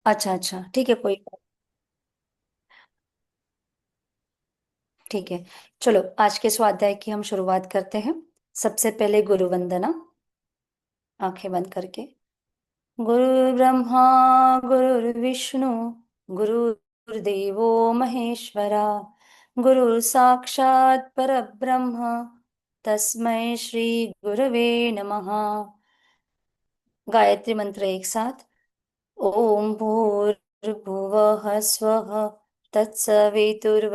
अच्छा अच्छा, ठीक है, कोई। ठीक है। चलो, आज के स्वाध्याय की हम शुरुआत करते हैं। सबसे पहले गुरु वंदना। आंखें बंद करके। गुरु ब्रह्मा, गुरुर्विष्णु, गुरुर्देवो महेश्वरा, गुरु साक्षात् परब्रह्म, तस्मै श्री गुरवे नमः। गायत्री मंत्र एक साथ। ओम भूर्भुवः स्वः, तत्सवितुर्वरेण्यं,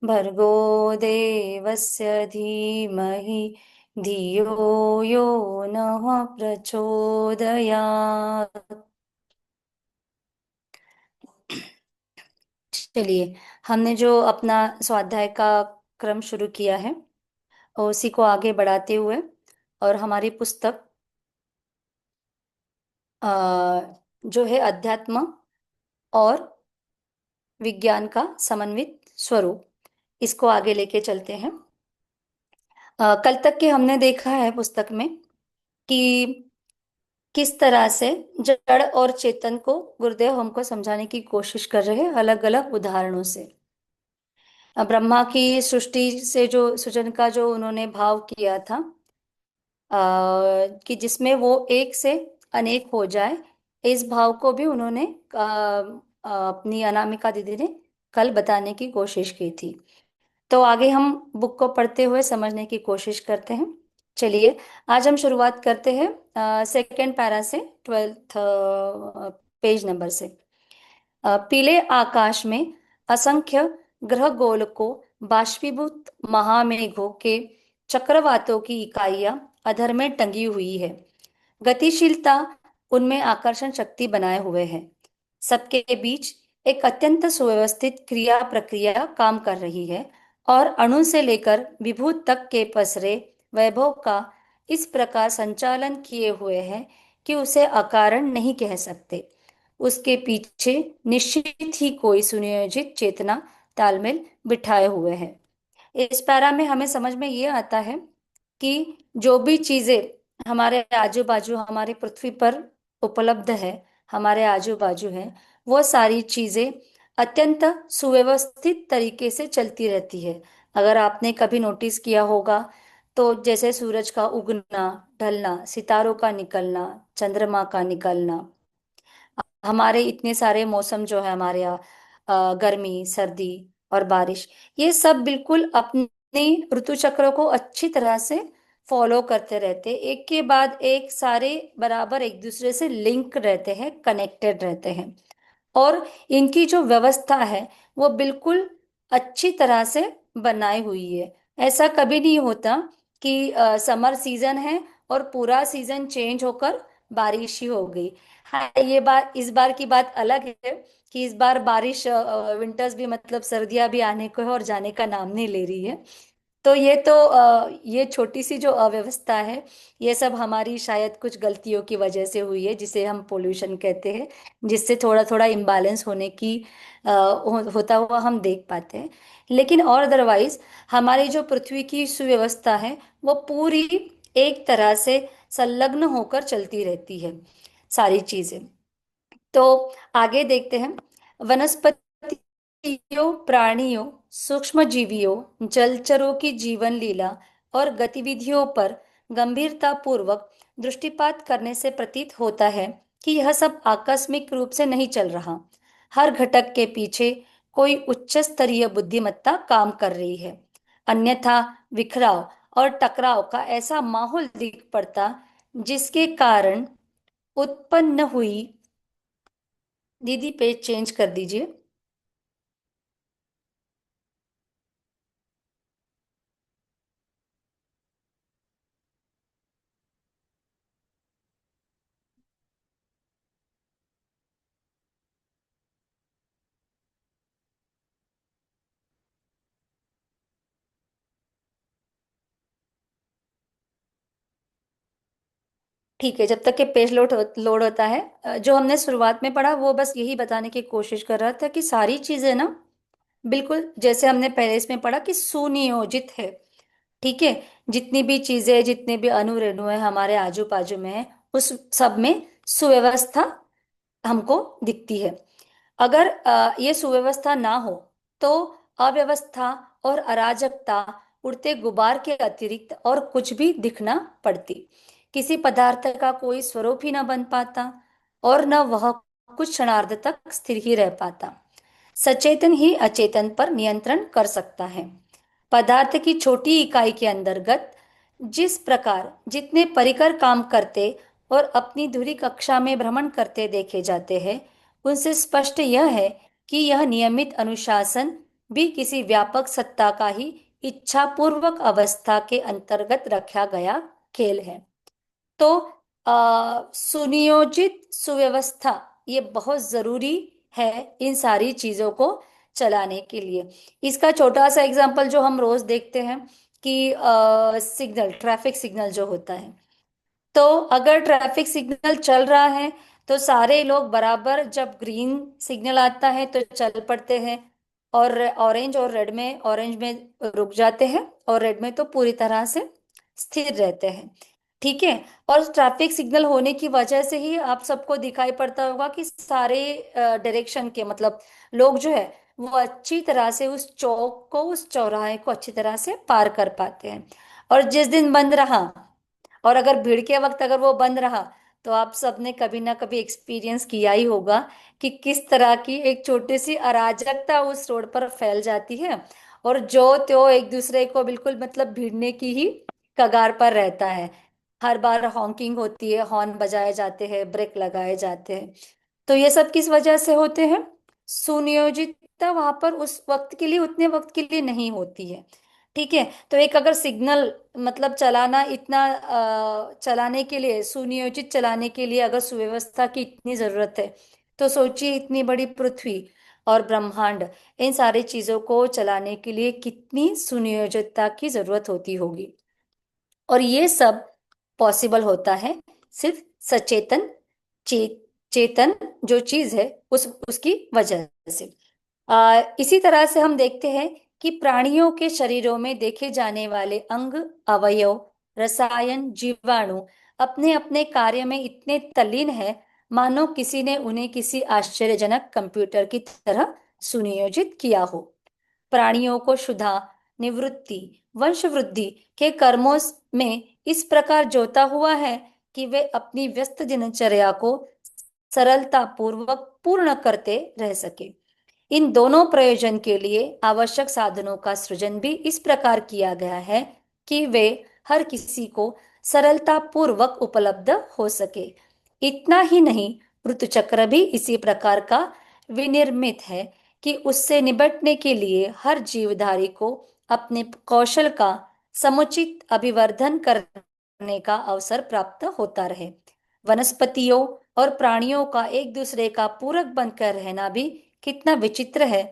भर्गो देवस्य धीमहि, धियो यो नः प्रचोदयात्। चलिए, हमने जो अपना स्वाध्याय का क्रम शुरू किया है, उसी को आगे बढ़ाते हुए, और हमारी पुस्तक अ, जो है अध्यात्म और विज्ञान का समन्वित स्वरूप, इसको आगे लेके चलते हैं। कल तक के हमने देखा है पुस्तक में कि किस तरह से जड़ और चेतन को गुरुदेव हमको समझाने की कोशिश कर रहे हैं अलग अलग उदाहरणों से। ब्रह्मा की सृष्टि से जो सृजन का जो उन्होंने भाव किया था, कि जिसमें वो एक से अनेक हो जाए, इस भाव को भी उन्होंने अपनी अनामिका दीदी ने कल बताने की कोशिश की थी। तो आगे हम बुक को पढ़ते हुए समझने की कोशिश करते हैं। चलिए, आज हम शुरुआत करते हैं सेकेंड पैरा से, 12th पेज नंबर से। पीले आकाश में असंख्य ग्रह गोलकों, बाष्पीभूत महामेघों के चक्रवातों की इकाइयां अधर में टंगी हुई है। गतिशीलता उनमें आकर्षण शक्ति बनाए हुए है। सबके बीच एक अत्यंत सुव्यवस्थित क्रिया प्रक्रिया काम कर रही है, और अणु से लेकर विभूत तक के पसरे वैभव का इस प्रकार संचालन किए हुए है कि उसे अकारण नहीं कह सकते। उसके पीछे निश्चित ही कोई सुनियोजित चेतना तालमेल बिठाए हुए है। इस पैरा में हमें समझ में ये आता है कि जो भी चीजें हमारे आजू बाजू, हमारी पृथ्वी पर उपलब्ध है, हमारे आजू बाजू है, वो सारी चीजें अत्यंत सुव्यवस्थित तरीके से चलती रहती है। अगर आपने कभी नोटिस किया होगा, तो जैसे सूरज का उगना, ढलना, सितारों का निकलना, चंद्रमा का निकलना, हमारे इतने सारे मौसम जो है हमारे यहाँ, गर्मी, सर्दी और बारिश, ये सब बिल्कुल अपने ऋतु चक्र को अच्छी तरह से फॉलो करते रहते, एक के बाद एक सारे बराबर एक दूसरे से लिंक रहते हैं, कनेक्टेड रहते हैं। और इनकी जो व्यवस्था है वो बिल्कुल अच्छी तरह से बनाई हुई है। ऐसा कभी नहीं होता कि समर सीजन है और पूरा सीजन चेंज होकर बारिश ही हो गई। हाँ, ये बात, इस बार की बात अलग है कि इस बार बारिश, विंटर्स भी मतलब सर्दियां भी आने को है और जाने का नाम नहीं ले रही है। तो ये छोटी सी जो अव्यवस्था है, ये सब हमारी शायद कुछ गलतियों की वजह से हुई है, जिसे हम पोल्यूशन कहते हैं, जिससे थोड़ा थोड़ा इम्बैलेंस होने की होता हुआ हम देख पाते हैं। लेकिन और अदरवाइज हमारी जो पृथ्वी की सुव्यवस्था है, वो पूरी एक तरह से संलग्न होकर चलती रहती है, सारी चीजें। तो आगे देखते हैं। वनस्पतियों, प्राणियों, सूक्ष्म जीवियों, जलचरों की जीवन लीला और गतिविधियों पर गंभीरता पूर्वक दृष्टिपात करने से प्रतीत होता है कि यह सब आकस्मिक रूप से नहीं चल रहा। हर घटक के पीछे कोई उच्च स्तरीय बुद्धिमत्ता काम कर रही है। अन्यथा बिखराव और टकराव का ऐसा माहौल दिख पड़ता, जिसके कारण उत्पन्न हुई। दीदी, पेज चेंज कर दीजिए। ठीक है, जब तक कि पेज लोड होता है, जो हमने शुरुआत में पढ़ा वो बस यही बताने की कोशिश कर रहा था कि सारी चीजें ना बिल्कुल जैसे हमने पहले इसमें पढ़ा कि सुनियोजित है। ठीक है। जितनी भी चीजें, जितने भी अणु रेणु है हमारे आजू बाजू में है, उस सब में सुव्यवस्था हमको दिखती है। अगर ये सुव्यवस्था ना हो तो अव्यवस्था और अराजकता उड़ते गुबार के अतिरिक्त और कुछ भी दिखना पड़ती। किसी पदार्थ का कोई स्वरूप ही न बन पाता और न वह कुछ क्षणार्ध तक स्थिर ही रह पाता। सचेतन ही अचेतन पर नियंत्रण कर सकता है। पदार्थ की छोटी इकाई के अंतर्गत जिस प्रकार जितने परिकर काम करते और अपनी धुरी कक्षा में भ्रमण करते देखे जाते हैं, उनसे स्पष्ट यह है कि यह नियमित अनुशासन भी किसी व्यापक सत्ता का ही इच्छापूर्वक अवस्था के अंतर्गत रखा गया खेल है। तो सुनियोजित सुव्यवस्था ये बहुत जरूरी है इन सारी चीजों को चलाने के लिए। इसका छोटा सा एग्जांपल जो हम रोज देखते हैं कि सिग्नल, ट्रैफिक सिग्नल जो होता है, तो अगर ट्रैफिक सिग्नल चल रहा है तो सारे लोग बराबर, जब ग्रीन सिग्नल आता है तो चल पड़ते हैं, और ऑरेंज और रेड में, ऑरेंज में रुक जाते हैं और रेड में तो पूरी तरह से स्थिर रहते हैं। ठीक है। और ट्रैफिक सिग्नल होने की वजह से ही आप सबको दिखाई पड़ता होगा कि सारे डायरेक्शन के, मतलब लोग जो है वो अच्छी तरह से उस चौक को, उस चौराहे को अच्छी तरह से पार कर पाते हैं। और जिस दिन बंद रहा, और अगर भीड़ के वक्त अगर वो बंद रहा, तो आप सबने कभी ना कभी एक्सपीरियंस किया ही होगा कि किस तरह की एक छोटी सी अराजकता उस रोड पर फैल जाती है, और जो त्यो एक दूसरे को बिल्कुल मतलब भिड़ने की ही कगार पर रहता है। हर बार हॉकिंग होती है, हॉर्न बजाए जाते हैं, ब्रेक लगाए जाते हैं। तो ये सब किस वजह से होते हैं? सुनियोजितता वहां पर उस वक्त के लिए, उतने वक्त के लिए नहीं होती है। ठीक है। तो एक अगर सिग्नल, मतलब चलाना, इतना चलाने के लिए, सुनियोजित चलाने के लिए अगर सुव्यवस्था की इतनी जरूरत है, तो सोचिए इतनी बड़ी पृथ्वी और ब्रह्मांड, इन सारी चीजों को चलाने के लिए कितनी सुनियोजितता की जरूरत होती होगी। और ये सब पॉसिबल होता है सिर्फ सचेतन, चे, चेतन जो चीज है उसकी वजह से। इसी तरह से हम देखते हैं कि प्राणियों के शरीरों में देखे जाने वाले अंग, अवयव, रसायन, जीवाणु अपने अपने कार्य में इतने तल्लीन है, मानो किसी ने उन्हें किसी आश्चर्यजनक कंप्यूटर की तरह सुनियोजित किया हो। प्राणियों को क्षुधा, निवृत्ति, वंशवृद्धि के कर्मों में इस प्रकार जोता हुआ है कि वे अपनी व्यस्त दिनचर्या को सरलता पूर्वक पूर्ण करते रह सके। इन दोनों प्रयोजन के लिए आवश्यक साधनों का सृजन भी इस प्रकार किया गया है कि वे हर किसी को सरलता पूर्वक उपलब्ध हो सके। इतना ही नहीं, ऋतुचक्र भी इसी प्रकार का विनिर्मित है कि उससे निपटने के लिए हर जीवधारी को अपने कौशल का समुचित अभिवर्धन करने का अवसर प्राप्त होता रहे। वनस्पतियों और प्राणियों का एक दूसरे का पूरक बनकर रहना भी कितना विचित्र है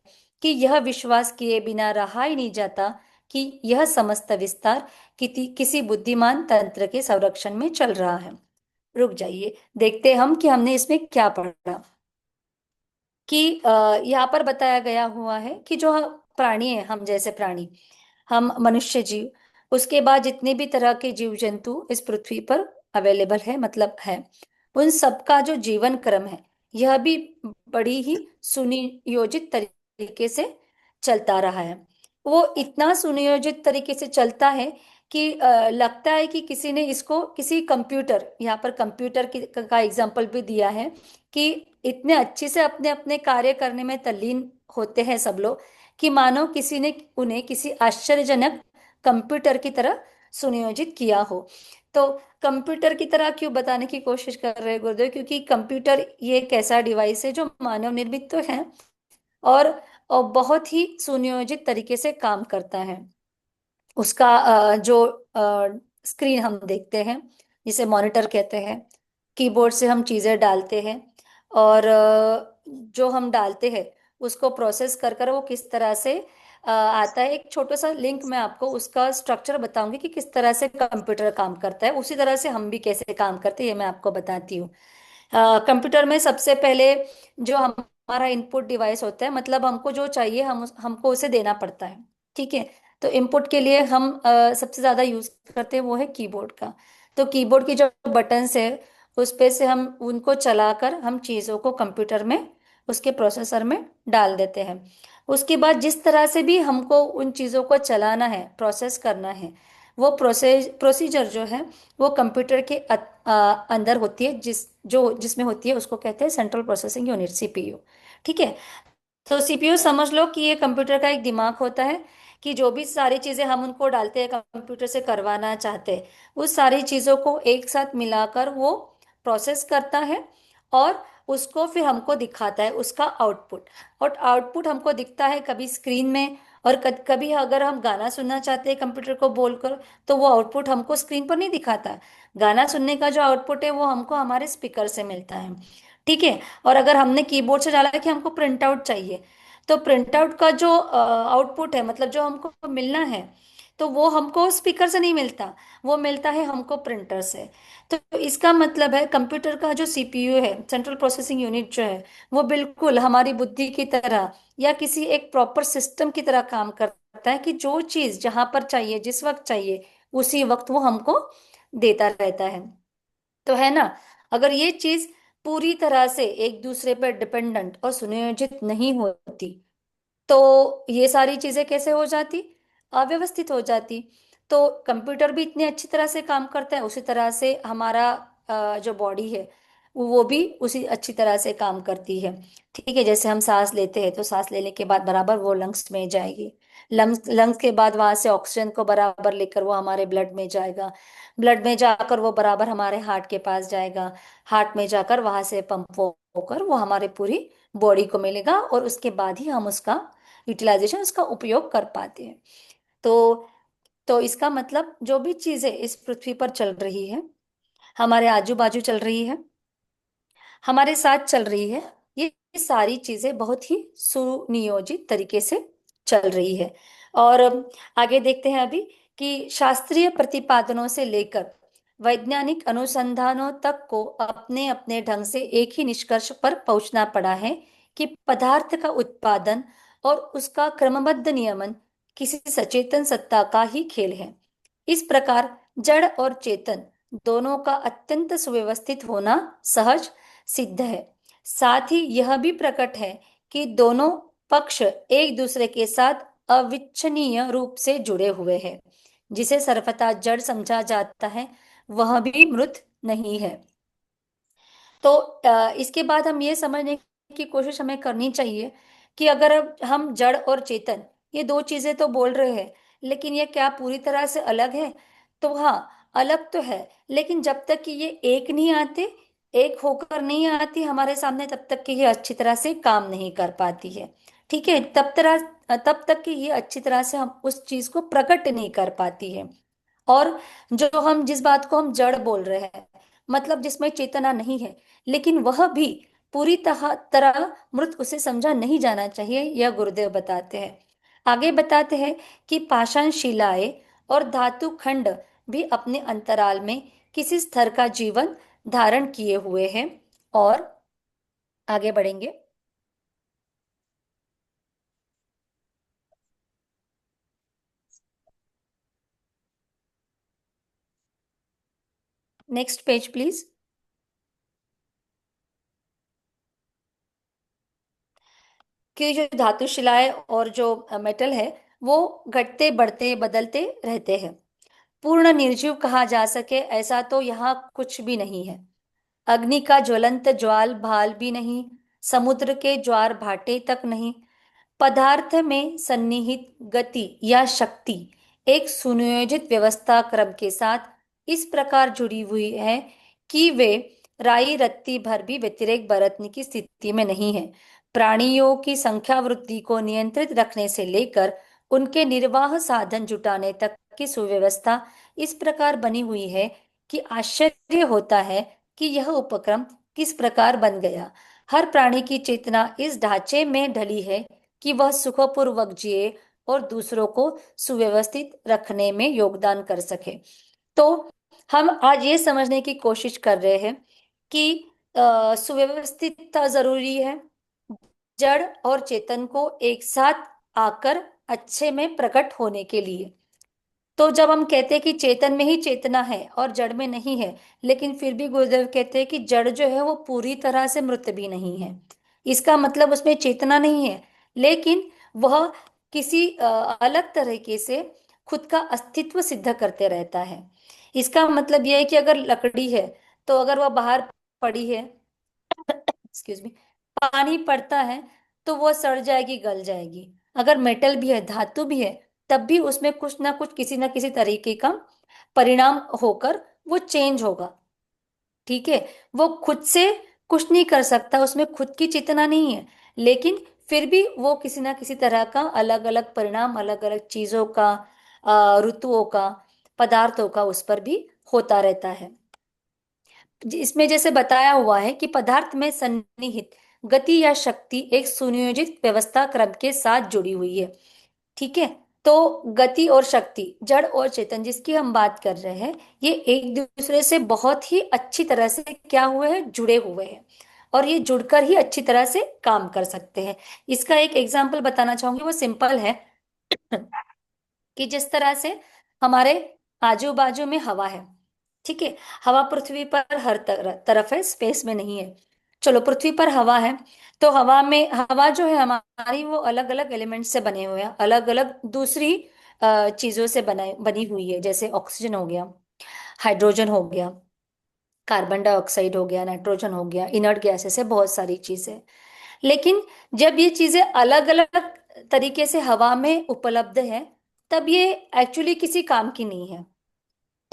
कि यह विश्वास किए बिना रहा ही नहीं जाता कि यह समस्त विस्तार किसी बुद्धिमान तंत्र के संरक्षण में चल रहा है। रुक जाइए, देखते हैं हम कि हमने इसमें क्या पढ़ा। कि यहाँ पर बताया गया हुआ है कि जो प्राणी है, हम जैसे प्राणी, हम मनुष्य जीव, उसके बाद जितने भी तरह के जीव जंतु इस पृथ्वी पर अवेलेबल है, मतलब है, उन सबका जो जीवन क्रम है, यह भी बड़ी ही सुनियोजित तरीके से चलता रहा है। वो इतना सुनियोजित तरीके से चलता है कि लगता है कि किसी ने इसको किसी कंप्यूटर, यहाँ पर कंप्यूटर का एग्जाम्पल भी दिया है, कि इतने अच्छे से अपने अपने कार्य करने में तल्लीन होते हैं सब लोग, कि मानो किसी ने उन्हें किसी आश्चर्यजनक कंप्यूटर की तरह सुनियोजित किया हो। तो कंप्यूटर की तरह क्यों बताने की कोशिश कर रहे हैं गुरुदेव? क्योंकि कंप्यूटर ये एक ऐसा डिवाइस है जो मानव निर्मित तो है, और, और बहुत ही सुनियोजित तरीके से काम करता है। उसका जो स्क्रीन हम देखते हैं, जिसे मॉनिटर कहते हैं, कीबोर्ड से हम चीजें डालते हैं, और जो हम डालते हैं उसको प्रोसेस कर कर वो किस तरह से आता है। एक छोटा सा लिंक मैं आपको उसका स्ट्रक्चर बताऊंगी कि किस तरह से कंप्यूटर काम करता है, उसी तरह से हम भी कैसे काम करते हैं ये मैं आपको बताती हूँ। कंप्यूटर में सबसे पहले जो हमारा इनपुट डिवाइस होता है, मतलब हमको जो चाहिए हमको उसे देना पड़ता है। ठीक है। तो इनपुट के लिए हम सबसे ज्यादा यूज करते हैं वो है कीबोर्ड का। तो कीबोर्ड की जो बटन्स है उस पे से हम उनको चलाकर हम चीज़ों को कंप्यूटर में, उसके प्रोसेसर में डाल देते हैं। उसके बाद जिस तरह से भी हमको उन चीज़ों को चलाना है, प्रोसेस करना है, वो प्रोसीजर जो है वो कंप्यूटर के अंदर होती है, जिसमें होती है, उसको कहते हैं सेंट्रल प्रोसेसिंग यूनिट, सीपीयू। ठीक है। तो सीपीयू समझ लो कि ये कंप्यूटर का एक दिमाग होता है, कि जो भी सारी चीजें हम उनको डालते हैं, कंप्यूटर से करवाना चाहते हैं, उस सारी चीजों को एक साथ मिलाकर वो प्रोसेस करता है, और उसको फिर हमको दिखाता है उसका आउटपुट। और आउटपुट हमको दिखता है कभी स्क्रीन में, और कभी अगर हम गाना सुनना चाहते हैं कंप्यूटर को बोलकर, तो वो आउटपुट हमको स्क्रीन पर नहीं दिखाता। गाना सुनने का जो आउटपुट है वो हमको हमारे स्पीकर से मिलता है। ठीक है। और अगर हमने कीबोर्ड से डाला है कि हमको प्रिंट आउट चाहिए, तो प्रिंट आउट का जो आउटपुट है, मतलब जो हमको मिलना है, तो वो हमको स्पीकर से नहीं मिलता, वो मिलता है हमको प्रिंटर से। तो इसका मतलब है कंप्यूटर का जो सीपीयू है, सेंट्रल प्रोसेसिंग यूनिट जो है, वो बिल्कुल हमारी बुद्धि की तरह या किसी एक प्रॉपर सिस्टम की तरह काम करता है, कि जो चीज जहां पर चाहिए, जिस वक्त चाहिए, उसी वक्त वो हमको देता रहता है। तो है ना। अगर ये चीज पूरी तरह से एक दूसरे पर डिपेंडेंट और सुनियोजित नहीं होती, तो ये सारी चीजें कैसे हो जाती, अव्यवस्थित हो जाती। तो कंप्यूटर भी इतनी अच्छी तरह से काम करता है, उसी तरह से हमारा जो बॉडी है वो भी उसी अच्छी तरह से काम करती है। ठीक है। जैसे हम सांस लेते हैं, तो सांस लेने के बाद बराबर वो लंग्स में जाएगी, लंग्स लंग्स के बाद वहां से ऑक्सीजन को बराबर लेकर वो हमारे ब्लड में जाएगा, ब्लड में जाकर वो बराबर हमारे हार्ट के पास जाएगा, हार्ट में जाकर वहां से पंप होकर वो हमारे पूरी बॉडी को मिलेगा, और उसके बाद ही हम उसका यूटिलाइजेशन, उसका उपयोग कर पाते हैं। तो इसका मतलब जो भी चीजें इस पृथ्वी पर चल रही है, हमारे आजू बाजू चल रही है, हमारे साथ चल रही है, ये सारी चीजें बहुत ही सुनियोजित तरीके से चल रही है। और आगे देखते हैं अभी, कि शास्त्रीय प्रतिपादनों से लेकर वैज्ञानिक अनुसंधानों तक को अपने अपने ढंग से एक ही निष्कर्ष पर पहुंचना पड़ा है, कि पदार्थ का उत्पादन और उसका क्रमबद्ध नियमन किसी सचेतन सत्ता का ही खेल है। इस प्रकार जड़ और चेतन दोनों का अत्यंत सुव्यवस्थित होना सहज सिद्ध है। साथ ही यह भी प्रकट है कि दोनों पक्ष एक दूसरे के साथ अविच्छिन्नीय रूप से जुड़े हुए हैं। जिसे सर्वथा जड़ समझा जाता है, वह भी मृत नहीं है। तो इसके बाद हम ये समझने की कोशिश हमें करनी चाहिए, कि अगर अब हम जड़ और चेतन, ये दो चीजें तो बोल रहे हैं, लेकिन ये क्या पूरी तरह से अलग है? तो हाँ, अलग तो है, लेकिन जब तक कि ये एक नहीं आते, एक होकर नहीं आती हमारे सामने, तब तक कि ये अच्छी तरह से काम नहीं कर पाती है। ठीक है। तब तक कि ये अच्छी तरह से हम उस चीज को प्रकट नहीं कर पाती है। और जो हम जिस बात को हम जड़ बोल रहे हैं, मतलब जिसमें चेतना नहीं है, लेकिन वह भी पूरी तरह मृत उसे समझा नहीं जाना चाहिए, यह गुरुदेव बताते हैं। आगे बताते हैं कि पाषाण शिलाएं और धातु खंड भी अपने अंतराल में किसी स्तर का जीवन धारण किए हुए हैं। और आगे बढ़ेंगे। Next page please. कि जो धातु शिलाएं और जो मेटल है, वो घटते बढ़ते बदलते रहते हैं। पूर्ण निर्जीव कहा जा सके ऐसा तो यहाँ कुछ भी नहीं है। अग्नि का ज्वलंत ज्वाल भाल भी नहीं, समुद्र के ज्वार भाटे तक नहीं। पदार्थ में सन्निहित गति या शक्ति एक सुनियोजित व्यवस्था क्रम के साथ इस प्रकार जुड़ी हुई है, कि वे राई रत्ती भर भी व्यतिरेक बरतने की स्थिति में नहीं है। प्राणियों की संख्या वृद्धि को नियंत्रित रखने से लेकर उनके निर्वाह साधन जुटाने तक की सुव्यवस्था इस प्रकार बनी हुई है, कि आश्चर्य होता है कि यह उपक्रम किस प्रकार बन गया। हर प्राणी की चेतना इस ढांचे में ढली है, कि वह सुखपूर्वक जिए और दूसरों को सुव्यवस्थित रखने में योगदान कर सके। तो हम आज ये समझने की कोशिश कर रहे हैं कि सुव्यवस्थितता जरूरी है, जड़ और चेतन को एक साथ आकर अच्छे में प्रकट होने के लिए। तो जब हम कहते हैं कि चेतन में ही चेतना है और जड़ में नहीं है, लेकिन फिर भी गुरुदेव कहते हैं कि जड़ जो है वो पूरी तरह से मृत भी नहीं है। इसका मतलब उसमें चेतना नहीं है, लेकिन वह किसी अलग तरीके से खुद का अस्तित्व सिद्ध करते रहता है। इसका मतलब यह है कि अगर लकड़ी है, तो अगर वह बाहर पड़ी है, एक्सक्यूज मी, पानी पड़ता है तो वो सड़ जाएगी, गल जाएगी। अगर मेटल भी है, धातु भी है, तब भी उसमें कुछ ना किसी तरीके का परिणाम होकर वो चेंज होगा। ठीक है। वो खुद से कुछ नहीं कर सकता, उसमें खुद की चेतना नहीं है, लेकिन फिर भी वो किसी ना किसी तरह का अलग अलग परिणाम, अलग अलग चीजों का, ऋतुओं का, पदार्थों का उस पर भी होता रहता है। इसमें जैसे बताया हुआ है कि पदार्थ में सन्निहित गति या शक्ति एक सुनियोजित व्यवस्था क्रम के साथ जुड़ी हुई है। ठीक है। तो गति और शक्ति, जड़ और चेतन जिसकी हम बात कर रहे हैं, ये एक दूसरे से बहुत ही अच्छी तरह से क्या हुए हैं, जुड़े हुए हैं। और ये जुड़कर ही अच्छी तरह से काम कर सकते हैं। इसका एक एग्जाम्पल बताना चाहूंगी, वो सिंपल है। कि जिस तरह से हमारे आजू बाजू में हवा है, ठीक है। हवा पृथ्वी पर हर तरफ है, स्पेस में नहीं है। चलो, पृथ्वी पर हवा है, तो हवा में, हवा जो है हमारी, वो अलग अलग एलिमेंट से बने हुए हैं, अलग अलग दूसरी चीजों से बनी हुई है। जैसे ऑक्सीजन हो गया, हाइड्रोजन हो गया, कार्बन डाइऑक्साइड हो गया, नाइट्रोजन हो गया, इनर्ट गैसेस है, बहुत सारी चीजें। लेकिन जब ये चीजें अलग अलग तरीके से हवा में उपलब्ध है, तब ये एक्चुअली किसी काम की नहीं है।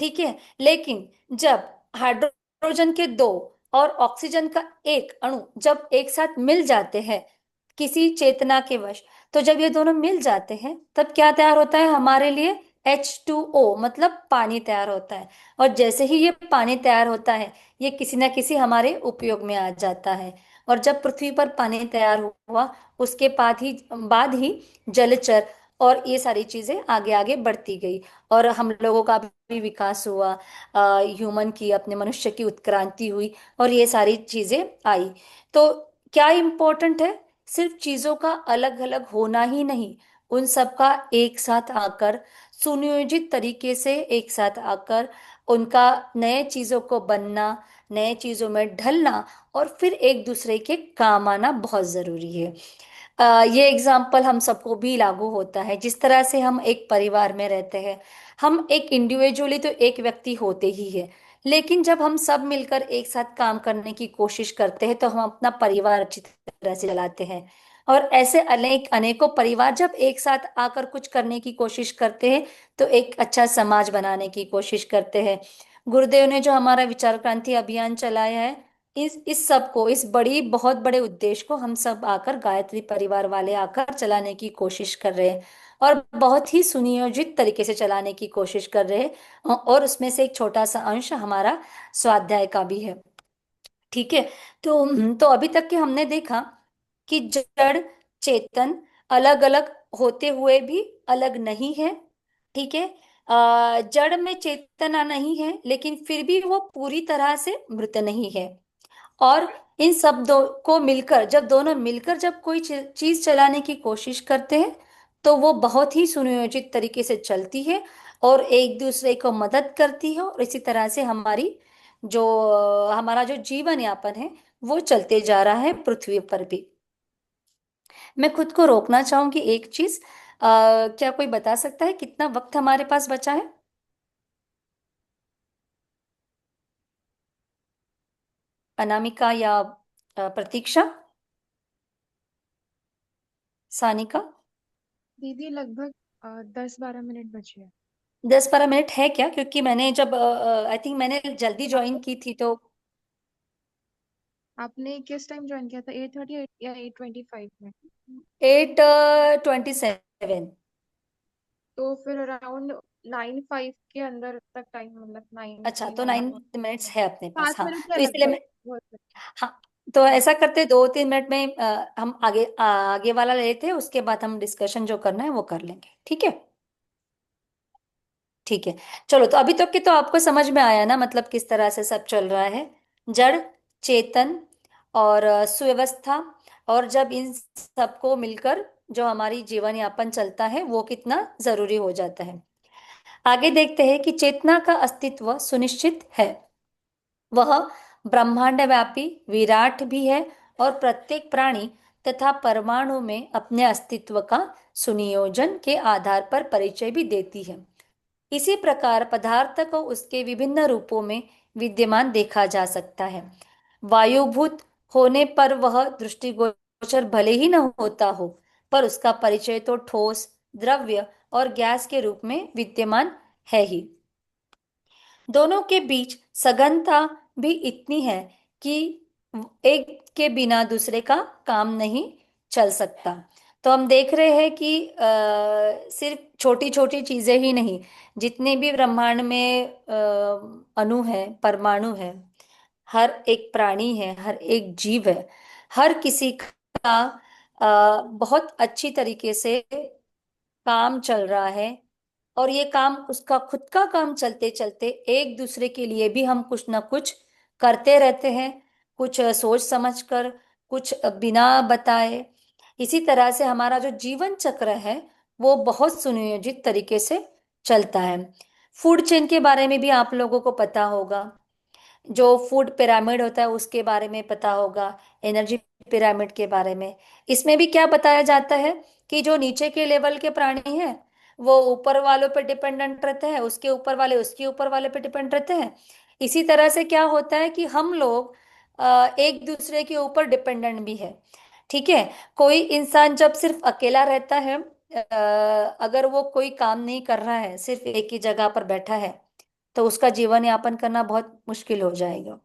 ठीक है। लेकिन जब हाइड्रोजन के दो और ऑक्सीजन का एक अणु जब एक साथ मिल जाते हैं किसी चेतना के वश, तो जब ये दोनों मिल जाते हैं तब क्या तैयार होता है हमारे लिए, H2O, मतलब पानी तैयार होता है। और जैसे ही ये पानी तैयार होता है, ये किसी ना किसी हमारे उपयोग में आ जाता है। और जब पृथ्वी पर पानी तैयार हुआ, उसके बाद ही जलचर और ये सारी चीजें आगे आगे बढ़ती गई, और हम लोगों का भी विकास हुआ, ह्यूमन की, अपने मनुष्य की उत्क्रांति हुई, और ये सारी चीजें आई। तो क्या इम्पोर्टेंट है, सिर्फ चीजों का अलग अलग होना ही नहीं, उन सब का एक साथ आकर, सुनियोजित तरीके से एक साथ आकर, उनका नए चीजों को बनना, नए चीजों में ढलना, और फिर एक दूसरे के काम आना बहुत जरूरी है। ये एग्जाम्पल हम सबको भी लागू होता है। जिस तरह से हम एक परिवार में रहते हैं, हम एक इंडिविजुअली तो एक व्यक्ति होते ही है, लेकिन जब हम सब मिलकर एक साथ काम करने की कोशिश करते हैं, तो हम अपना परिवार अच्छी तरह से चलाते हैं। और ऐसे अनेक अनेकों परिवार जब एक साथ आकर कुछ करने की कोशिश करते हैं, तो एक अच्छा समाज बनाने की कोशिश करते हैं। गुरुदेव ने जो हमारा विचार क्रांति अभियान चलाया है, इस सब को, इस बड़ी बहुत बड़े उद्देश्य को हम सब आकर, गायत्री परिवार वाले आकर चलाने की कोशिश कर रहे हैं, और बहुत ही सुनियोजित तरीके से चलाने की कोशिश कर रहे हैं। और उसमें से एक छोटा सा अंश हमारा स्वाध्याय का भी है। ठीक है। तो अभी तक के हमने देखा कि जड़, चेतन अलग अलग होते हुए भी अलग नहीं है। ठीक है। जड़ में चेतना नहीं है, लेकिन फिर भी वो पूरी तरह से मृत नहीं है। और इन सब दो को मिलकर, जब दोनों मिलकर जब कोई चीज चलाने की कोशिश करते हैं, तो वो बहुत ही सुनियोजित तरीके से चलती है, और एक दूसरे को मदद करती है, और इसी तरह से जो हमारा जो जीवन यापन है, वो चलते जा रहा है पृथ्वी पर भी। मैं खुद को रोकना चाहूंगी एक चीज, क्या कोई बता सकता है कितना वक्त हमारे पास बचा है? अनामिका या प्रतीक्षा, सानिका? दीदी लगभग 10-12 मिनट बचे हैं। 10-12 मिनट है क्या? क्योंकि मैंने जब, आई थिंक मैंने जल्दी ज्वाइन हाँ, की थी, तो आपने किस टाइम ज्वाइन किया था, 8:30 या 8:25 में? 8:27। तो फिर अराउंड 9:05 के अंदर तक टाइम, मतलब नाइन अच्छा, थ्री तो नाइन 9 मिनट्स है अपने पास, पाँच हाँ। मिनट के तो इसलिए लगभग मैं, हो सकते हाँ, तो हैं। ऐसा करते 2-3 मिनट में हम आगे वाला लेते हैं, उसके बाद हम डिस्कशन जो करना है वो कर लेंगे, ठीक है? ठीक है। चलो, तो अभी तक के तो आपको समझ में आया ना, मतलब किस तरह से सब चल रहा है। जड़, चेतन और सुव्यवस्था, और जब इन सबको मिलकर जो हमारी जीवन यापन चलता है, वो कितना जरूरी हो जाता है। आगे देखते हैं कि चेतना का अस्तित्व सुनिश्चित है। वह ब्रह्मांड व्यापी विराट भी है और प्रत्येक प्राणी तथा परमाणु में अपने अस्तित्व का सुनियोजन के आधार पर परिचय भी देती है। इसी प्रकार पदार्थ को उसके विभिन्न रूपों में विद्यमान देखा जा सकता है। वायुभूत होने पर वह दृष्टिगोचर भले ही न होता हो, पर उसका परिचय तो ठोस, द्रव्य और गैस के रूप में विद्यमान है ही। दोनों के बीच सघनता भी इतनी है कि एक के बिना दूसरे का काम नहीं चल सकता। तो हम देख रहे हैं कि सिर्फ छोटी छोटी चीजें ही नहीं, जितने भी ब्रह्मांड में अणु है, परमाणु है, हर एक प्राणी है, हर एक जीव है, हर किसी का बहुत अच्छी तरीके से काम चल रहा है। और ये काम, उसका खुद का काम चलते चलते एक दूसरे के लिए भी हम कुछ ना कुछ करते रहते हैं, कुछ सोच समझ कर, कुछ बिना बताए। इसी तरह से हमारा जो जीवन चक्र है वो बहुत सुनियोजित तरीके से चलता है। फूड चेन के बारे में भी आप लोगों को पता होगा। जो फूड पिरामिड होता है उसके बारे में पता होगा, एनर्जी पिरामिड के बारे में। इसमें भी क्या बताया जाता है कि जो नीचे के लेवल के प्राणी हैं वो ऊपर वालों पे डिपेंडेंट रहते हैं, उसके ऊपर वाले उसके ऊपर वाले पे डिपेंड रहते हैं। इसी तरह से क्या होता है कि हम लोग एक दूसरे के ऊपर डिपेंडेंट भी है। ठीक है। कोई इंसान जब सिर्फ अकेला रहता है, अगर वो कोई काम नहीं कर रहा है, सिर्फ एक ही जगह पर बैठा है, तो उसका जीवन यापन करना बहुत मुश्किल हो जाएगा।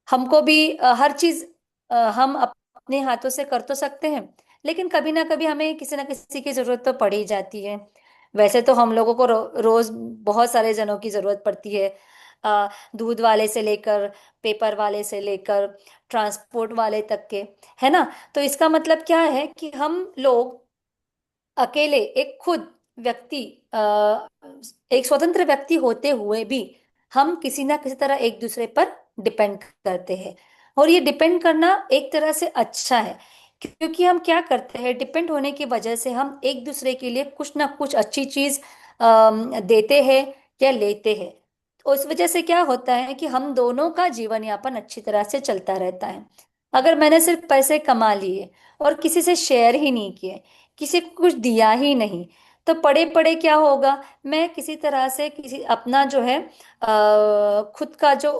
हमको भी हर चीज हम अपने हाथों से कर तो सकते हैं, लेकिन कभी ना कभी हमें किसी ना किसी की जरूरत तो पड़ ही जाती है। वैसे तो हम लोगों को रोज बहुत सारे जनों की जरूरत पड़ती है। दूध वाले से लेकर, पेपर वाले से लेकर, ट्रांसपोर्ट वाले तक के, है ना। तो इसका मतलब क्या है कि हम लोग अकेले एक खुद व्यक्ति, अ, एक स्वतंत्र व्यक्ति होते हुए भी हम किसी ना किसी तरह एक दूसरे पर डिपेंड करते हैं। और ये डिपेंड करना एक तरह से अच्छा है, क्योंकि हम क्या करते हैं, डिपेंड होने की वजह से हम एक दूसरे के लिए कुछ ना कुछ अच्छी चीज देते हैं या लेते हैं। तो उस वजह से क्या होता है कि हम दोनों का जीवन यापन अच्छी तरह से चलता रहता है। अगर मैंने सिर्फ पैसे कमा लिए और किसी से शेयर ही नहीं किए, किसी को कुछ दिया ही नहीं, तो पड़े पड़े क्या होगा, मैं किसी तरह से किसी अपना जो है खुद का जो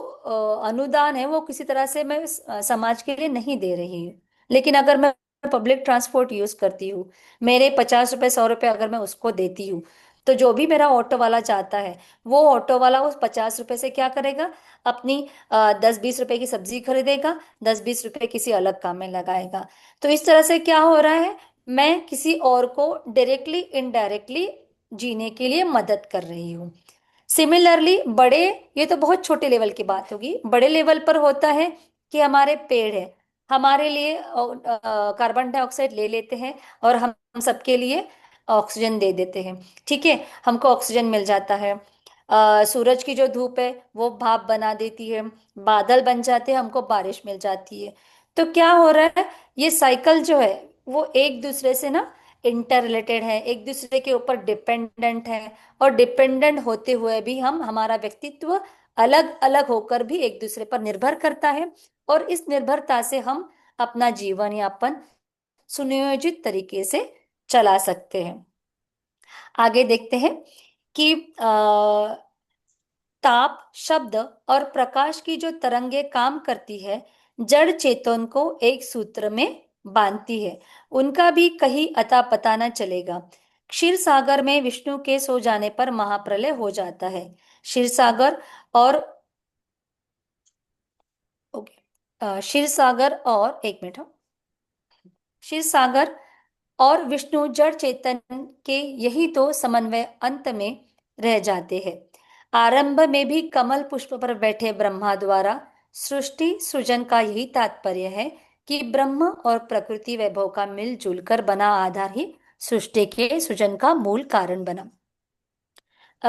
अनुदान है वो किसी तरह से मैं समाज के लिए नहीं दे रही हूँ। लेकिन अगर मैं पब्लिक ट्रांसपोर्ट यूज करती हूँ, मेरे 50 रुपए 100 रुपए अगर मैं उसको देती हूँ, तो जो भी मेरा ऑटो वाला चाहता है, वो ऑटो वाला उस 50 रुपए से क्या करेगा, अपनी 10-20 रुपए की सब्जी खरीदेगा, 10-20 रुपए किसी अलग काम में लगाएगा। तो इस तरह से क्या हो रहा है, मैं किसी और को डायरेक्टली इनडायरेक्टली जीने के लिए मदद कर रही हूँ। सिमिलरली बड़े, ये तो बहुत छोटे लेवल की बात होगी, बड़े लेवल पर होता है कि हमारे पेड़ है, हमारे लिए कार्बन डाइऑक्साइड ले लेते हैं और हम सबके लिए ऑक्सीजन दे देते हैं। ठीक है, हमको ऑक्सीजन मिल जाता है। सूरज की जो धूप है वो भाप बना देती है, बादल बन जाते हैं, हमको बारिश मिल जाती है। तो क्या हो रहा है, ये साइकिल जो है वो एक दूसरे से ना इंटर रिलेटेड है, एक दूसरे के ऊपर डिपेंडेंट है। और डिपेंडेंट होते हुए भी हम, हमारा व्यक्तित्व अलग अलग होकर भी एक दूसरे पर निर्भर करता है। और इस निर्भरता से हम अपना जीवन यापन सुनियोजित तरीके से चला सकते हैं। आगे देखते हैं कि ताप, शब्द और प्रकाश की जो तरंगे काम करती है, जड़ चेतन को एक सूत्र में बांधती है। उनका भी कहीं अता पता न चलेगा। क्षीर सागर में विष्णु के सो जाने पर महाप्रलय हो जाता है। क्षीर सागर और, ओके, क्षीर सागर और, एक मिनट, हाँ। क्षीर सागर और विष्णु जड़ चेतन के यही तो समन्वय अंत में रह जाते हैं। आरंभ में भी कमल पुष्प पर बैठे ब्रह्मा द्वारा सृष्टि सृजन का यही तात्पर्य है कि ब्रह्म और प्रकृति वैभव का मिलजुल कर बना आधार ही सृष्टि के सृजन का मूल कारण बना।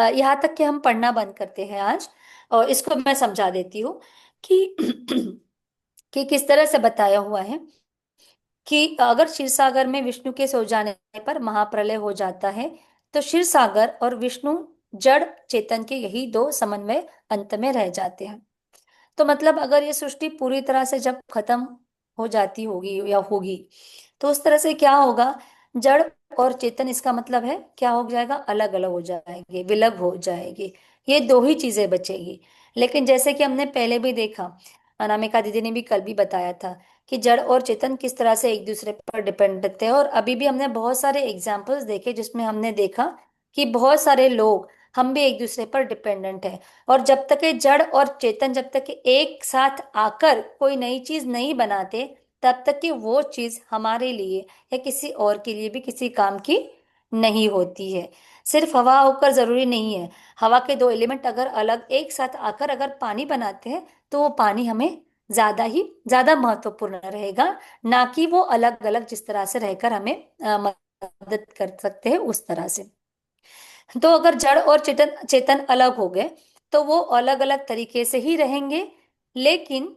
यहाँ तक कि हम पढ़ना बंद करते हैं आज, और इसको मैं समझा देती हूँ कि कि किस तरह से बताया हुआ है कि अगर क्षीर सागर में विष्णु के सो जाने पर महाप्रलय हो जाता है, तो क्षीर सागर और विष्णु जड़ चेतन के यही दो समन्वय अंत में रह जाते हैं। तो मतलब अगर ये सृष्टि पूरी तरह से जब खत्म हो जाती होगी या होगी, तो उस तरह से क्या होगा, जड़ और चेतन, इसका मतलब है क्या हो जाएगा, अलग अलग हो जाएंगे, विलग हो जाएगी। ये दो ही चीजें बचेगी। लेकिन जैसे कि हमने पहले भी देखा, अनामिका दीदी ने भी कल भी बताया था कि जड़ और चेतन किस तरह से एक दूसरे पर डिपेंड करते हैं। और अभी भी हमने बहुत सारे एग्जाम्पल्स देखे जिसमें हमने देखा कि बहुत सारे लोग, हम भी एक दूसरे पर डिपेंडेंट है। और जब तक ये जड़ और चेतन, जब तक ये एक साथ आकर कोई नई चीज नहीं बनाते, तब तक कि वो चीज हमारे लिए या किसी और के लिए भी किसी काम की नहीं होती है। सिर्फ हवा होकर जरूरी नहीं है। हवा के दो एलिमेंट अगर अलग एक साथ आकर अगर पानी बनाते हैं, तो वो पानी हमें ज्यादा महत्वपूर्ण रहेगा, ना कि वो अलग अलग जिस तरह से रहकर हमें मदद कर सकते हैं उस तरह से। तो अगर जड़ और चेतन चेतन अलग हो गए, तो वो अलग अलग तरीके से ही रहेंगे। लेकिन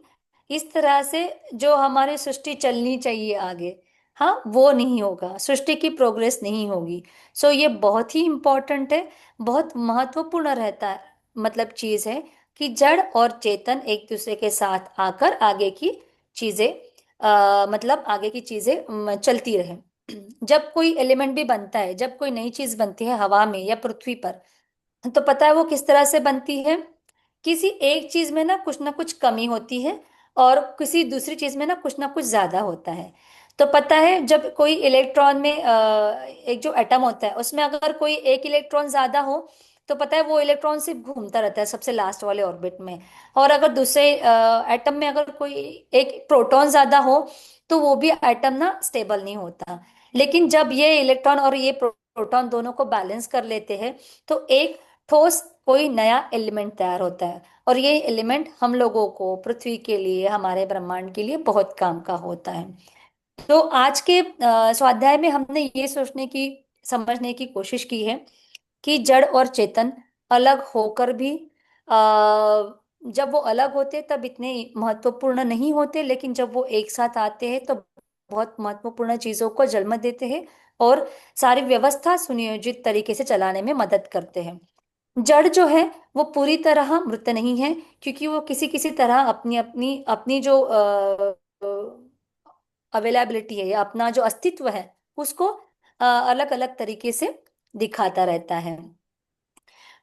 इस तरह से जो हमारी सृष्टि चलनी चाहिए आगे, हाँ, वो नहीं होगा, सृष्टि की प्रोग्रेस नहीं होगी। सो ये बहुत ही इम्पोर्टेंट है, बहुत महत्वपूर्ण रहता है, मतलब चीज है कि जड़ और चेतन एक दूसरे के साथ आकर आगे की चीजें, मतलब आगे की चीजें चलती रहे। जब कोई एलिमेंट भी बनता है, जब कोई नई चीज बनती है हवा में या पृथ्वी पर, तो पता है वो किस तरह से बनती है। किसी एक चीज में ना कुछ कमी होती है, और किसी दूसरी चीज में ना कुछ ज्यादा होता है। तो पता है जब कोई इलेक्ट्रॉन में एक जो एटम होता है उसमें अगर कोई एक इलेक्ट्रॉन ज्यादा हो, तो पता है वो इलेक्ट्रॉन सिर्फ घूमता रहता है सबसे लास्ट वाले ऑर्बिट में। और अगर दूसरे एटम में अगर कोई एक प्रोटॉन ज्यादा हो, तो वो भी एटम ना स्टेबल नहीं होता। लेकिन जब ये इलेक्ट्रॉन और ये प्रोटॉन दोनों को बैलेंस कर लेते हैं, तो एक ठोस कोई नया एलिमेंट तैयार होता है। और ये एलिमेंट हम लोगों को, पृथ्वी के लिए, हमारे ब्रह्मांड के लिए बहुत काम का होता है। तो आज के स्वाध्याय में हमने ये सोचने की, समझने की कोशिश की है कि जड़ और चेतन अलग होकर भी, जब वो अलग होते तब इतने महत्वपूर्ण नहीं होते, लेकिन जब वो एक साथ आते हैं तो बहुत महत्वपूर्ण चीजों को जन्म देते हैं और सारी व्यवस्था सुनियोजित तरीके से चलाने में मदद करते हैं। जड़ जो है वो पूरी तरह मृत नहीं है, क्योंकि वो किसी किसी तरह अपनी अपनी अपनी जो अवेलेबिलिटी है या अपना जो अस्तित्व है, उसको अलग अलग तरीके से दिखाता रहता है।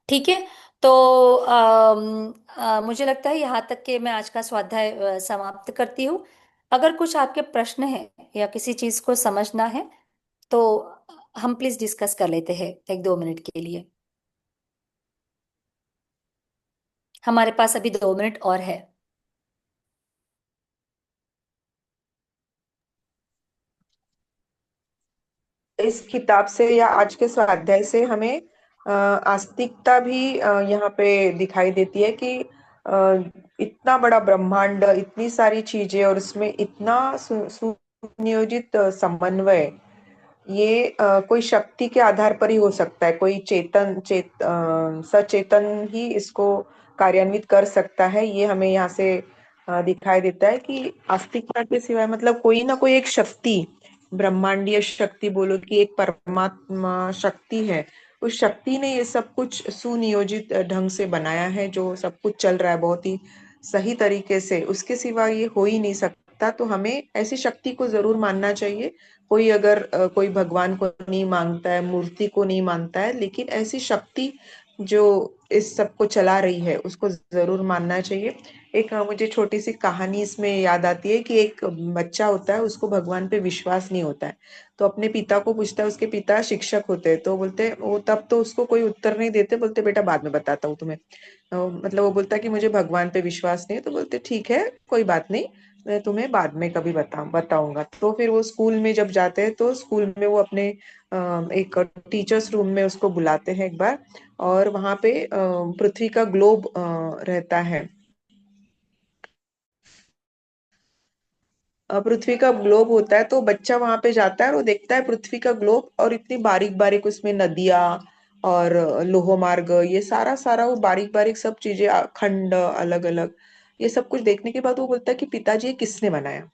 ठीक है। तो मुझे लगता है यहाँ तक के मैं आज का स्वाध्याय समाप्त करती हूँ। अगर कुछ आपके प्रश्न हैं या किसी चीज को समझना है, तो हम प्लीज डिस्कस कर लेते हैं 1-2 मिनट के लिए। हमारे पास अभी 2 मिनट और है। इस किताब से या आज के स्वाध्याय से हमें आस्तिकता भी यहाँ पे दिखाई देती है कि इतना बड़ा ब्रह्मांड, इतनी सारी चीजें और उसमें इतना सुनियोजित समन्वय, ये कोई शक्ति के आधार पर ही हो सकता है। कोई सचेतन ही इसको कार्यान्वित कर सकता है। ये हमें यहाँ से दिखाई देता है कि आस्तिकता के सिवाय मतलब कोई ना कोई एक शक्ति, ब्रह्मांडीय शक्ति बोलो कि एक परमात्मा शक्ति है, उस शक्ति ने ये सब कुछ सुनियोजित ढंग से बनाया है। जो सब कुछ चल रहा है बहुत ही सही तरीके से, उसके सिवा ये हो ही नहीं सकता। तो हमें ऐसी शक्ति को जरूर मानना चाहिए। कोई अगर कोई भगवान को नहीं मांगता है, मूर्ति को नहीं मानता है, लेकिन ऐसी शक्ति जो इस सब को चला रही है उसको जरूर मानना चाहिए। एक मुझे छोटी सी कहानी इसमें याद आती है कि एक बच्चा होता है, उसको भगवान पे विश्वास नहीं होता है, तो अपने पिता को पूछता है। उसके पिता शिक्षक होते हैं, तो बोलते वो तब तो उसको कोई उत्तर नहीं देते, बोलते बेटा बाद में बताता हूँ तुम्हें। मतलब वो बोलता है कि मुझे भगवान पे विश्वास नहीं है, तो बोलते ठीक है कोई बात नहीं, मैं तुम्हें बाद में कभी बताऊंगा। तो फिर वो स्कूल में जब जाते हैं, तो स्कूल में वो अपने एक टीचर्स रूम में उसको बुलाते हैं एक बार। और वहां पे पृथ्वी का ग्लोब रहता है। पृथ्वी का ग्लोब होता है, तो बच्चा वहां पे जाता है और वो देखता है पृथ्वी का ग्लोब, और इतनी बारीक बारीक उसमें नदियां और लोह मार्ग, ये सारा सारा वो बारीक बारीक सब चीजें, खंड अलग अलग, ये सब कुछ देखने के बाद वो बोलता है कि पिताजी ये किसने बनाया।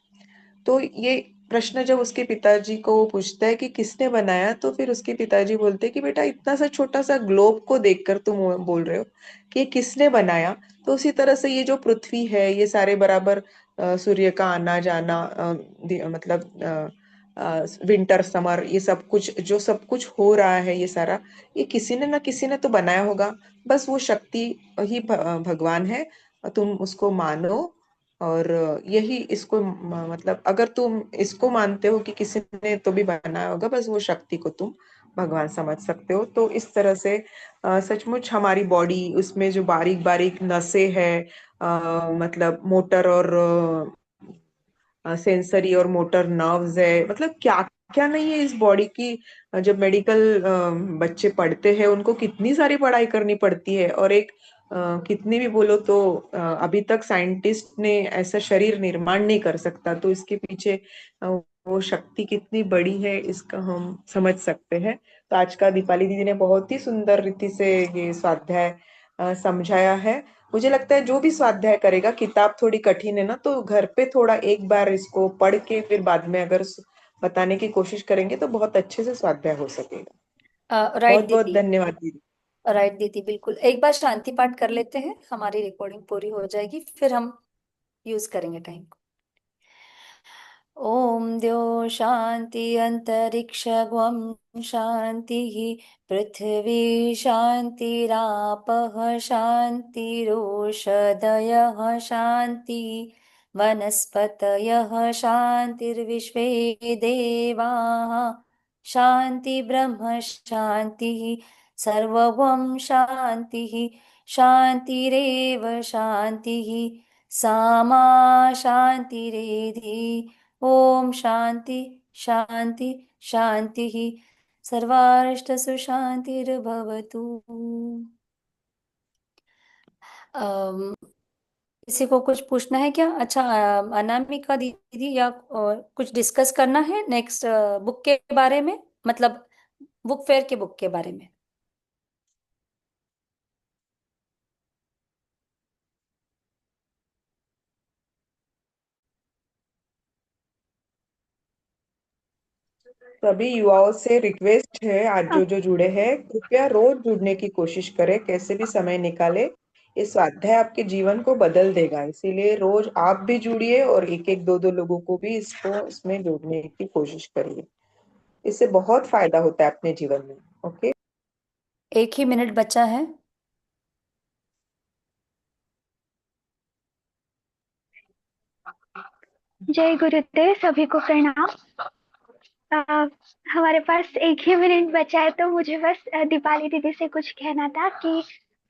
तो ये प्रश्न जब उसके पिताजी को वो पूछता है कि किसने बनाया, तो फिर उसके पिताजी बोलते हैं कि बेटा इतना सा छोटा सा ग्लोब को देखकर तुम बोल रहे हो कि ये किसने बनाया। तो उसी तरह से ये जो पृथ्वी है, ये सारे बराबर सूर्य का आना जाना, मतलब विंटर समर, ये सब कुछ जो सब कुछ हो रहा है, ये सारा ये किसी ने ना किसी ने तो बनाया होगा। बस वो शक्ति ही भगवान है, तुम उसको मानो। और यही इसको मतलब अगर तुम इसको मानते हो कि किसी ने तो भी बनाया होगा, बस वो शक्ति को तुम भगवान समझ सकते हो। तो इस तरह से सचमुच हमारी बॉडी, उसमें जो बारीक बारीक नसें हैं, मतलब मोटर और सेंसरी और मोटर नर्व्स है, मतलब क्या क्या नहीं है इस बॉडी की। जब मेडिकल बच्चे पढ़ते हैं, उनको कितनी सारी पढ़ाई करनी पड़ती है। और एक कितनी भी बोलो तो अभी तक साइंटिस्ट ने ऐसा शरीर निर्माण नहीं कर सकता। तो इसके पीछे वो शक्ति कितनी बड़ी है, इसका हम समझ सकते हैं। तो आज का दीपाली दीदी ने बहुत ही सुंदर रीति से ये स्वाध्याय समझाया है। मुझे लगता है जो भी स्वाध्याय करेगा, किताब थोड़ी कठिन है ना, तो घर पे थोड़ा एक बार इसको पढ़ के फिर बाद में अगर बताने की कोशिश करेंगे तो बहुत अच्छे से स्वाध्याय हो सकेगा। राइट बहुत बहुत दीदी। धन्यवाद दीदी। राइट दीदी, बिल्कुल। एक बार शांति पाठ कर लेते हैं, हमारी रिकॉर्डिंग पूरी हो जाएगी, फिर हम यूज करेंगे टाइम को। ओम द्यो शांति अंतरिक्ष ग्वं शांतिः पृथ्वी शांतिरापः शांतिरोषधयः शांति वनस्पतयः शांतिर्विश्वे देवाः शांति ब्रह्म शांतिः सर्वं शांतिः शांतिरेव शांतिः सामा शांतिरेधि। ओम शांति शांति शांति ही सर्वाष्टसु शांतिर्भवतु। किसी को कुछ पूछना है क्या? अच्छा, अनामिका दीदी, या कुछ डिस्कस करना है नेक्स्ट बुक के बारे में, मतलब बुक फेयर के बुक के बारे में? सभी युवाओं से रिक्वेस्ट है, आज जो जो जुड़े हैं, कृपया रोज जुड़ने की कोशिश करें, कैसे भी समय निकाले। ये स्वाध्याय आपके जीवन को बदल देगा, इसीलिए रोज आप भी जुड़िए और एक एक दो दो लोगों को भी इसको इसमें जोड़ने की कोशिश करिए। इससे बहुत फायदा होता है अपने जीवन में। ओके। एक ही मिनट बचा है। जय गुरुदेव, सभी को प्रणाम। अ, हमारे पास एक ही मिनट बचा है, तो मुझे बस दीपाली दीदी से कुछ कहना था कि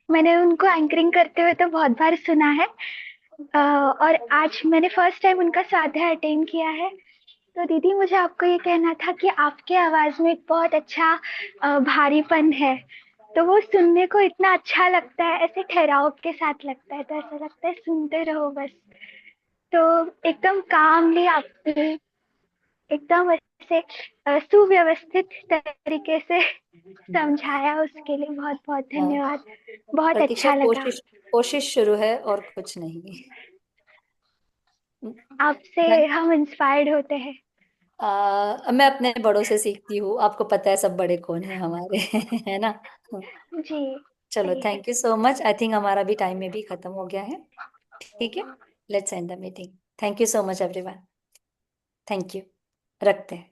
मैंने उनको एंकरिंग करते हुए तो बहुत बार सुना है, और आज मैंने फर्स्ट टाइम उनका स्वाध्याय अटेंड किया है। तो दीदी, मुझे आपको ये कहना था कि आपके आवाज में एक बहुत अच्छा भारीपन है, तो वो सुनने को इतना अच्छा लगता है, ऐसे ठहराव के साथ लगता है, तो ऐसा लगता है सुनते रहो बस। तो एकदम कामली आप एकदम ऐसे सुव्यवस्थित तरीके से समझाया, उसके लिए बहुत बहुत धन्यवाद। बहुत प्रतीक्षा, अच्छा लगा। कोशिश कोशिश शुरू है और कुछ नहीं। आपसे धन हम इंस्पायर्ड होते हैं। मैं अपने बड़ों से सीखती हूँ, आपको पता है सब बड़े कौन है हमारे। है ना? जी, चलो, सही है। Thank you so much. I think हमारा भी टाइम में भी खत्म हो गया है। ठीक है, let's end the meeting. Thank you so much everyone. Thank you. रखते हैं।